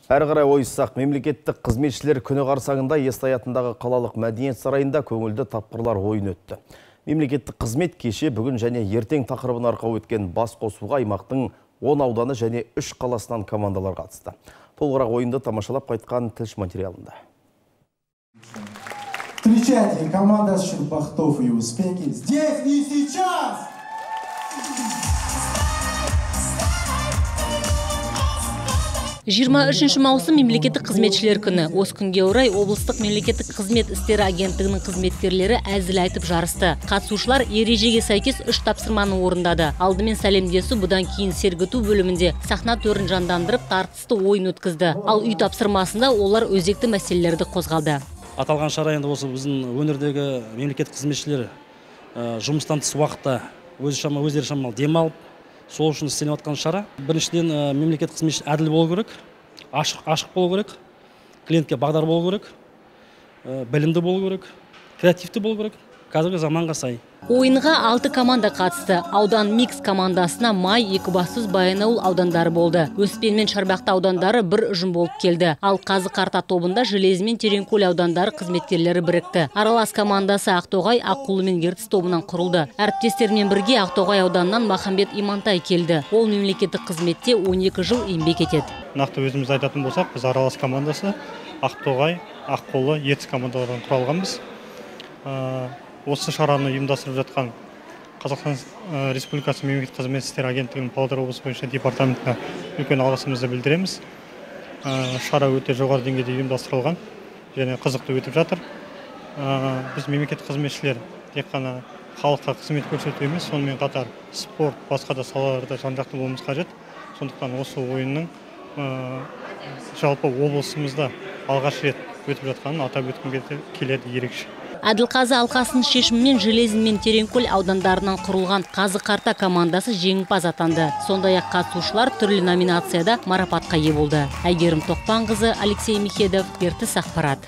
Әрі қарай ойыссақ, мемлекеттік қызметшілер күні қарсаңында Естай атындағы қалалық мәдениет сарайында көңілді тапқырлар ойын өтті. Мемлекеттік қызмет кеше, бүгін және ертең тақырыбын арқау өткен бас қосуға аймақтың 10 ауданы және 3 қаласынан командалар қатысты. Толығырақ ойынды тамашалап қайтқан тілші материалында. Встречайте, команда Щербахтов и успехи здесь и сейчас! 23 маусым мемлекеттік қызметшілер күні. Осы күнге орай облыстық мемлекеттік қызмет істері агенттігінің қызметкерлері әзіл айтып жарысты. Қатысушылар ережеге сәйкес 3 тапсырманы орындады. Алдымен сәлемдесу, бұдан кейін сергіту бөлімінде сахна төрін жандандырып тартысты ойын өткізді. Ал үй тапсырмасында олар өзекті мәселелерді қозғалды. Аталған шара енді осы біздің өңірдегі мемлекеттік қызметшілер жұмыстан тыс уақытта өздері шамалы демалып, сол үшін істеліп жатқан шара. Біріншіден мемлекеттік қызметші әділ болу керек, ашық болу керек, клиентке бағдар болу керек, білімді болу керек, креативті болу керек, қазіргі заманға сай. Ойынға 6 команда қатысты. Аудан Микс командасына Май, Екібастұз, Баянауыл аудандары болды. Өспен мен Шарбақты аудандары бір ұжым болып келді. Ал Қазы-Қарта тобында Железі мен Тереңкөл аудандары қызметкерлері бірікті. Аралас командасы Ақтоғай, Аққулы мен Ертіс тобынан құрылды. Әріптестермен бірге Ақтоғай ауданынан Махамбет Имантай келді. Ол мемлекеттік қызметте 12 жыл еңбек етеді. Нақты өзіміз айтатын болсақ, біз аралас командасы Ақтоғай, Аққулы, Ертіс командалардан құралғанбыз. Осы шараны ұйымдастырып жатқан Қазақстан Республикасы мемлекеттік қызмет істері агенттігінің Павлодар облысы бойынша департаментіне үлкен алғысымызды білдіреміз. Шара өте жоғары деңгейде ұйымдастырылған және қызықты өтіп жатыр. Біз мемлекеттік қызметшілер тек қана халыққа қызмет көрсету емес, сонымен қатар спорт, басқа да салаларда жан-жақты болуымыз қажет. Сондықтан осы ойынның жалпы облысымызда алғаш рет өтіп жатқанын атап өткім келеді ерекше. Әділқазы алқасының шешімімен Железі мен Тереңкөл аудандарынан құрылған Қазы-Қарта командасы жеңімпаз атанды. Сондай-ақ қатысушылар түрлі номинацияда марапатқа ие болды. Әйгерім Тоқпанқызы, Алексей Михедов, Ертіс ақпарат.